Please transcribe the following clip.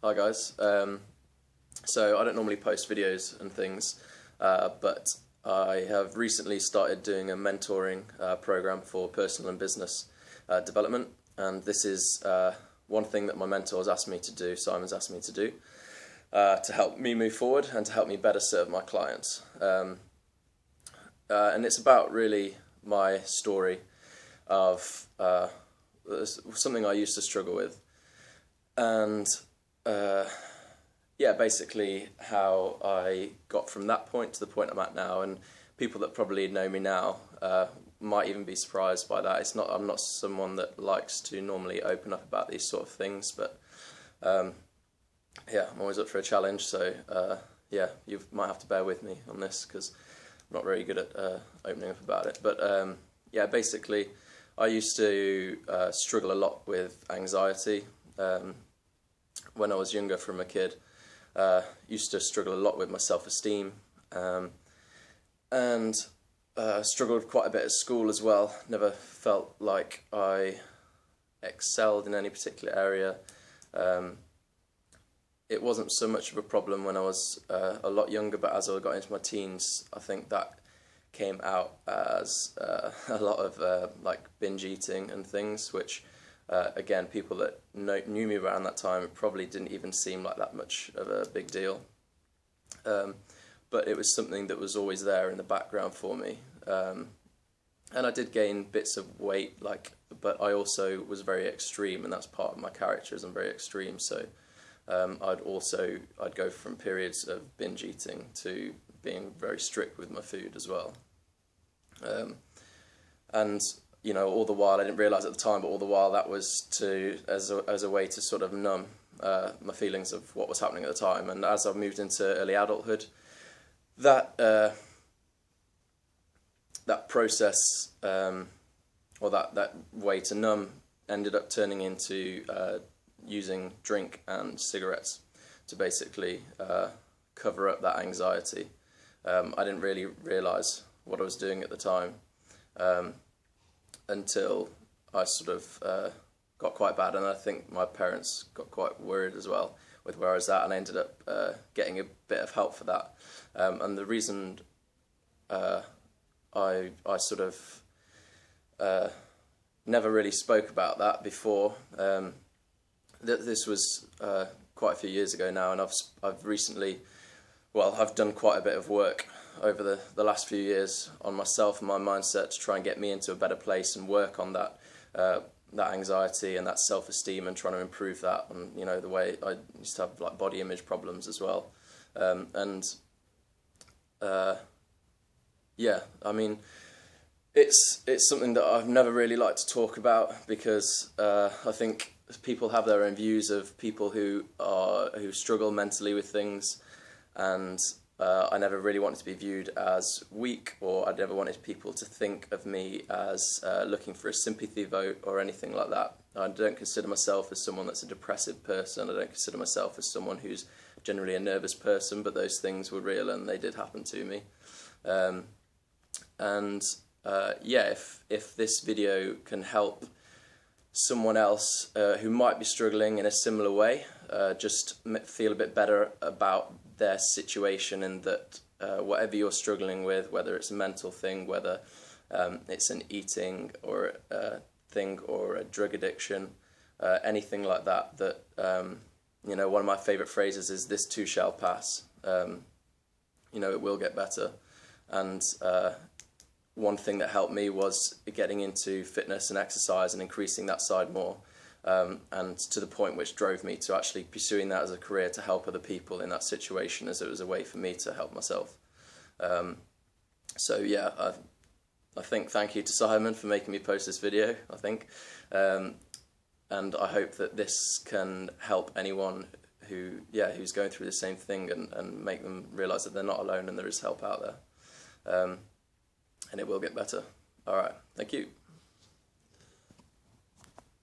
Hi guys. So I don't normally post videos and things, but I have recently started doing a mentoring program for personal and business development, and this is one thing that my mentor has asked me to do, Simon's asked me to do, to help me move forward and to help me better serve my clients. And it's about really my story of something I used to struggle with, and yeah, basically how I got from that point to the point I'm at now. And people that probably know me now might even be surprised by that. I'm not someone that likes to normally open up about these sort of things, but yeah, I'm always up for a challenge. So yeah, you might have to bear with me on this because I'm not very good at opening up about it. But yeah, basically, I used to struggle a lot with anxiety when I was younger. From a kid, used to struggle a lot with my self-esteem, and struggled quite a bit at school as well. Never felt like I excelled in any particular area. It wasn't so much of a problem when I was a lot younger, but as I got into my teens, I think that came out as a lot of like binge eating and things, which again, people that knew me around that time probably didn't even seem like that much of a big deal. But it was something that was always there in the background for me. And I did gain bits of weight, but I also was very extreme, and that's part of my character, is I'm very extreme. So I'd go from periods of binge eating to being very strict with my food as well. And you know, all the while, I didn't realise at the time, but all the while that was as a way to sort of numb my feelings of what was happening at the time. And as I moved into early adulthood, that process, or that way to numb, ended up turning into using drink and cigarettes to basically cover up that anxiety. I didn't really realise what I was doing at the time, until I sort of got quite bad, and I think my parents got quite worried as well with where I was at, and I ended up getting a bit of help for that. And the reason I sort of never really spoke about that before, this was quite a few years ago now, and I've recently, well, I've done quite a bit of work over the last few years on myself and my mindset to try and get me into a better place and work on that anxiety and that self-esteem, and trying to improve that. And you know, the way I used to have like body image problems as well, and yeah, I mean, it's something that I've never really liked to talk about, because I think people have their own views of people who struggle mentally with things, and I never really wanted to be viewed as weak, or I never wanted people to think of me as looking for a sympathy vote or anything like that. I don't consider myself as someone that's a depressive person. I don't consider myself as someone who's generally a nervous person, but those things were real and they did happen to me. And yeah, if this video can help someone else who might be struggling in a similar way, just feel a bit better about their situation, and that whatever you're struggling with, whether it's a mental thing, whether it's an eating or a thing or a drug addiction, anything like that, that you know, one of my favourite phrases is "this too shall pass." You know, it will get better. And one thing that helped me was getting into fitness and exercise and increasing that side more, and to the point which drove me to actually pursuing that as a career, to help other people in that situation, as it was a way for me to help myself. So yeah, I think thank you to Simon for making me post this video, I think, and I hope that this can help anyone who's going through the same thing, and make them realise that they're not alone and there is help out there. And it will get better. Alright, thank you.